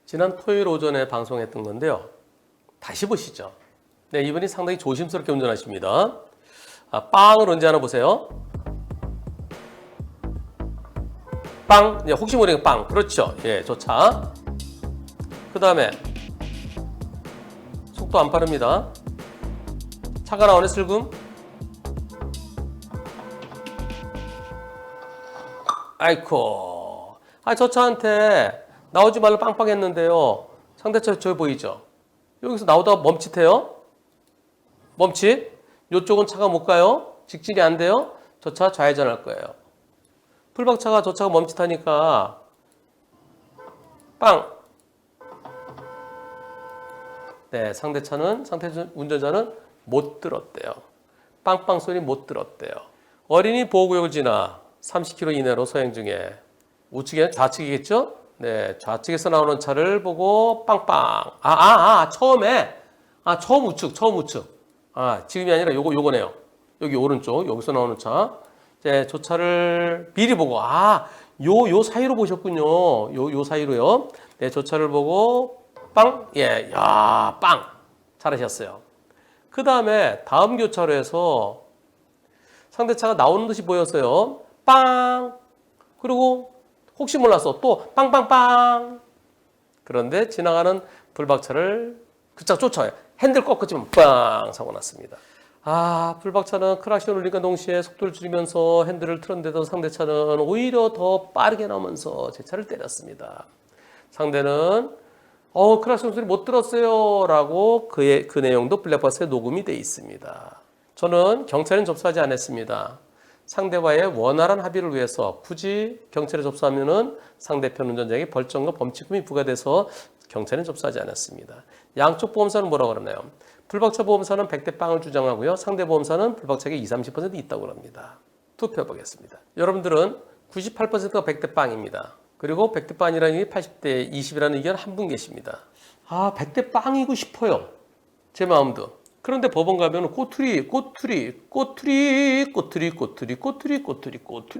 지난 토요일 오전에 방송했던 건데요. 다시 보시죠. 네, 이분이 상당히 조심스럽게 운전하십니다. 빵을 언제 하나 보세요. 빵. 네, 혹시 모르니까 빵. 그렇죠. 예, 조차. 그 다음에 속도 안 빠릅니다. 차가 나오네, 슬금. 아이코. 저 차한테 나오지 말라 빵빵 했는데요. 상대차 저기 보이죠? 여기서 나오다가 멈칫해요. 멈칫. 이쪽은 차가 못 가요. 직진이 안 돼요. 저 차 좌회전할 거예요. 풀박차가 저 차가 멈칫하니까 빵. 네, 상대 운전자는 못 들었대요. 빵빵 소리 못 들었대요. 어린이 보호구역을 지나 30km 이내로 서행 중에 우측에 좌측이겠죠? 네, 좌측에서 나오는 차를 보고 빵빵. 처음 우측. 지금이 아니라 요거네요. 여기 오른쪽, 여기서 나오는 차. 네, 저 차를 미리 보고, 요 사이로 보셨군요. 요 사이로요. 네, 저 차를 보고 빵. 예, 야, 빵. 잘하셨어요. 그 다음에 다음 교차로에서 상대차가 나오는 듯이 보였어요. 빵. 그리고 혹시 몰라서 또 빵빵빵. 그런데 지나가는 불박차를 그짝 쫓아요. 핸들 꺾었지만 빵 사고 났습니다. 불박차는 크락션 울림과 동시에 속도를 줄이면서 핸들을 틀었는데도 상대차는 오히려 더 빠르게 나오면서 제 차를 때렸습니다. 상대는 크락션 소리 못 들었어요 라고 그 내용도 블랙박스에 녹음이 돼 있습니다. 저는 경찰은 접수하지 않았습니다. 상대와의 원활한 합의를 위해서 굳이 경찰에 접수하면은 상대편 운전자에게 벌점과 범칙금이 부과돼서 경찰은 접수하지 않았습니다. 양쪽 보험사는 뭐라고 그러나요? 불박차 보험사는 100대 빵을 주장하고요. 상대 보험사는 불박차에게 20-30% 있다고 합니다. 투표해 보겠습니다. 여러분들은 98%가 100대 빵입니다. 그리고 100대 빵이라는 게 80대 20이라는 의견 한 분 계십니다. 100대 빵이고 싶어요. 제 마음도. 그런데 법원 가면 꼬투리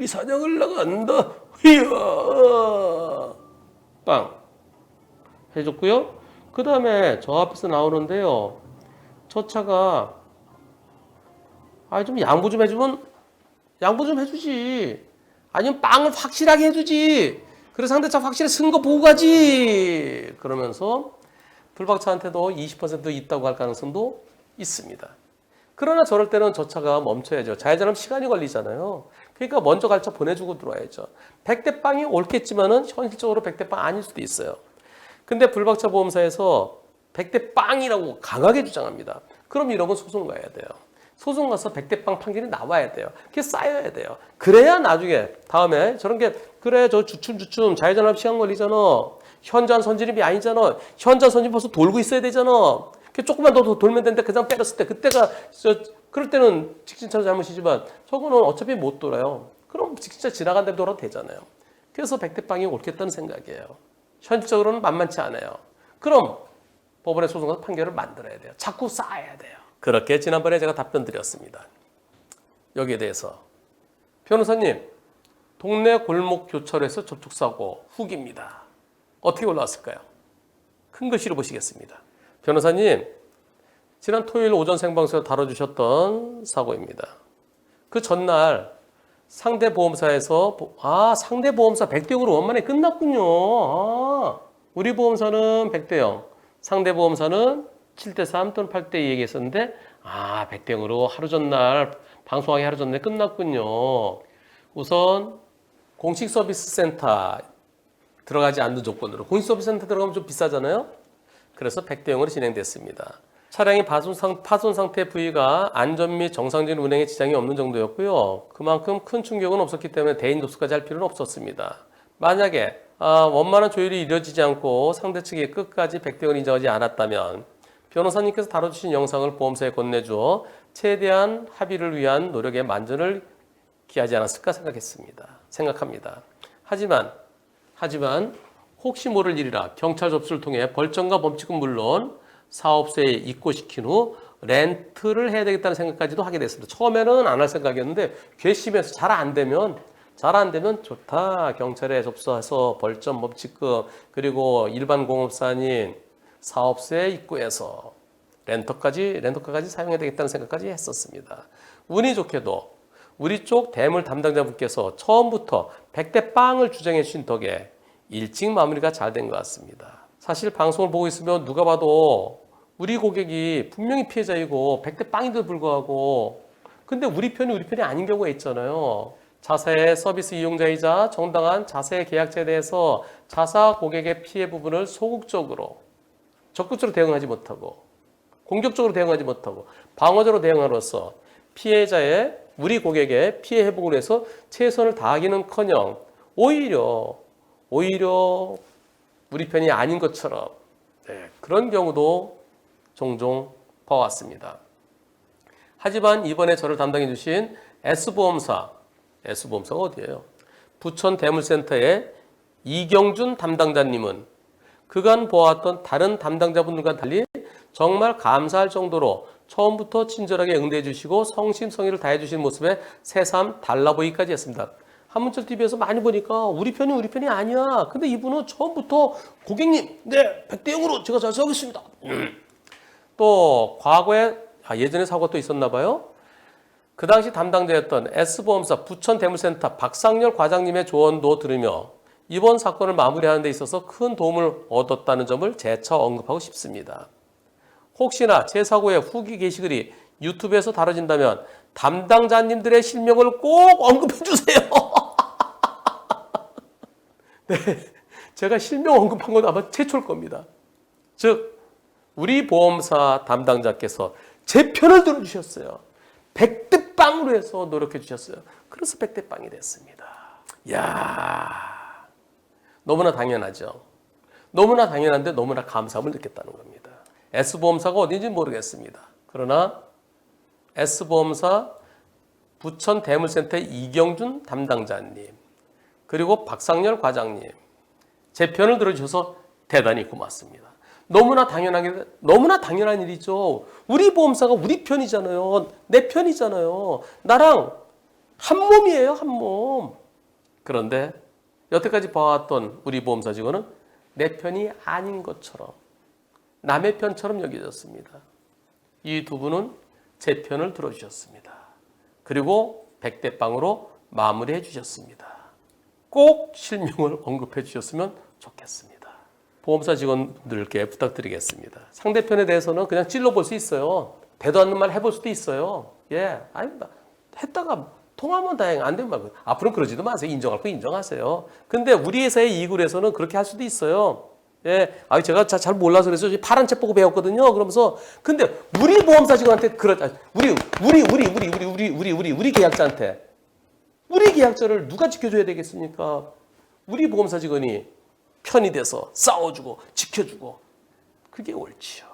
사냥을 나간다. 이야. 빵. 해줬고요. 그 다음에 저 앞에서 나오는데요. 저 차가 좀 양보 좀 해주지. 아니면 빵을 확실하게 해주지. 그래서 상대차 확실히 쓴 거 보고 가지. 그러면서 불박차한테도 20% 있다고 할 가능성도 있습니다. 그러나 저럴 때는 저 차가 멈춰야죠. 좌회전하면 시간이 걸리잖아요. 그러니까 먼저 갈 차 보내주고 들어와야죠. 100대 빵이 옳겠지만은 현실적으로 100대 빵 아닐 수도 있어요. 근데 불박차 보험사에서 100대 빵이라고 강하게 주장합니다. 그럼 이런 건 소송 가야 돼요. 소송 가서 100대 빵 판결이 나와야 돼요. 그게 쌓여야 돼요. 그래야 나중에 다음에 저런 게 그래 저 주춤 좌회전하면 시간 걸리잖아. 현장 선진입이 아니잖아. 현장 선진 벌써 돌고 있어야 되잖아. 조금만 더 돌면 되는데 그냥 빼렸을 때 그때가 그럴 때는 직진차 잘못이지만 저거는 어차피 못 돌아요. 그럼 직진차 지나간 데 돌아도 되잖아요. 그래서 100대 빵이 옳겠다는 생각이에요. 현실적으로는 만만치 않아요. 그럼 법원에 소송가서 판결을 만들어야 돼요. 자꾸 쌓아야 돼요. 그렇게 지난번에 제가 답변 드렸습니다. 여기에 대해서 변호사님, 동네 골목 교차로에서 접촉사고 후기입니다. 어떻게 올라왔을까요? 큰 글씨로 보시겠습니다. 변호사님, 지난 토요일 오전 생방송에서 다뤄주셨던 사고입니다. 그 전날 상대 보험사에서 상대 보험사 100대 0으로 원만에 끝났군요. 우리 보험사는 100대 0, 상대 보험사는 7대 3 또는 8대 2 얘기했었는데 100대 0으로 하루 전날 방송하기 하루 전에 끝났군요. 우선 공식 서비스 센터 들어가지 않는 조건으로 공식 서비스 센터 들어가면 좀 비싸잖아요. 그래서 100대 0으로 진행됐습니다. 차량이 파손 상태 부위가 안전 및 정상적인 운행에 지장이 없는 정도였고요. 그만큼 큰 충격은 없었기 때문에 대인 접수까지 할 필요는 없었습니다. 만약에 원만한 조율이 이루어지지 않고 상대 측이 끝까지 100대 0을 인정하지 않았다면 변호사님께서 다뤄주신 영상을 보험사에 건네주어 최대한 합의를 위한 노력에 만전을 기하지 않았을까 생각합니다. 하지만 혹시 모를 일이라 경찰 접수를 통해 벌점과 범칙은 물론 사업소에 입고시킨 후 렌트를 해야 되겠다는 생각까지도 하게 됐습니다. 처음에는 안 할 생각이었는데 괘씸해서 잘 안 되면 잘 안 되면 좋다. 경찰에 접수해서 벌점 법칙금 그리고 일반 공업사 아닌 사업소에 입구해서 렌터카까지 사용해야 되겠다는 생각까지 했었습니다. 운이 좋게도 우리 쪽 대물 담당자분께서 처음부터 100대 빵을 주장해 주신 덕에 일찍 마무리가 잘 된 것 같습니다. 사실 방송을 보고 있으면 누가 봐도 우리 고객이 분명히 피해자이고 100대 빵인데도 불구하고 근데 우리 편이 아닌 경우가 있잖아요. 자사의 서비스 이용자이자 정당한 자사의 계약자에 대해서 자사 고객의 피해 부분을 소극적으로 적극적으로 대응하지 못하고 공격적으로 대응하지 못하고 방어적으로 대응함으로써 피해자의 우리 고객의 피해 회복을 위해서 최선을 다하기는커녕 오히려 우리 편이 아닌 것처럼 그런 경우도 종종 봐왔습니다. 하지만 이번에 저를 담당해 주신 S보험사가 어디예요? 부천 대물센터의 이경준 담당자님은 그간 보았던 다른 담당자분들과 달리 정말 감사할 정도로 처음부터 친절하게 응대해 주시고 성심성의를 다해 주신 모습에 새삼 달라 보이기까지 했습니다. 한문철 TV에서 많이 보니까 우리 편이 아니야. 근데 이분은 처음부터 고객님, 네, 100대 0으로 제가 잘 싸우겠습니다. 또 과거에 예전에 사고가 또 있었나 봐요. 그 당시 담당자였던 S보험사 부천 대물센터 박상열 과장님의 조언도 들으며 이번 사건을 마무리하는 데 있어서 큰 도움을 얻었다는 점을 재차 언급하고 싶습니다. 혹시나 제 사고의 후기 게시글이 유튜브에서 다뤄진다면 담당자님들의 실명을 꼭 언급해 주세요. 네, 제가 실명 언급한 건 아마 최초일 겁니다. 즉 우리 보험사 담당자께서 제 편을 들어주셨어요. 100대 빵으로 해서 노력해 주셨어요. 그래서 100대 빵이 됐습니다. 이야, 너무나 당연하죠. 너무나 당연한데 너무나 감사함을 느꼈다는 겁니다. S보험사가 어딘지 모르겠습니다. 그러나 S보험사 부천 대물센터의 이경준 담당자님 그리고 박상열 과장님 제 편을 들어주셔서 대단히 고맙습니다. 너무나 당연한 일이죠. 우리 보험사가 우리 편이잖아요. 내 편이잖아요. 나랑 한 몸이에요, 한 몸. 그런데 여태까지 봐왔던 우리 보험사 직원은 내 편이 아닌 것처럼 남의 편처럼 여겨졌습니다. 이 두 분은 제 편을 들어주셨습니다. 그리고 100대 빵으로 마무리해 주셨습니다. 꼭 실명을 언급해 주셨으면 좋겠습니다. 보험사 직원들께 부탁드리겠습니다. 상대편에 대해서는 그냥 찔러볼 수 있어요. 대도 않는 말 해볼 수도 있어요. 아닙니다. 했다가 통하면 다행, 안 되면 말고. 앞으로는 그러지도 마세요. 인정할 거 인정하세요. 근데 우리 회사의 이굴에서는 그렇게 할 수도 있어요. 제가 잘 몰라서 그래서 파란 책 보고 배웠거든요. 그러면서 근데 우리 보험사 직원한테 우리 계약자한테 우리 계약자를 누가 지켜줘야 되겠습니까? 우리 보험사 직원이 편이 돼서 싸워주고 지켜주고 그게 옳지요.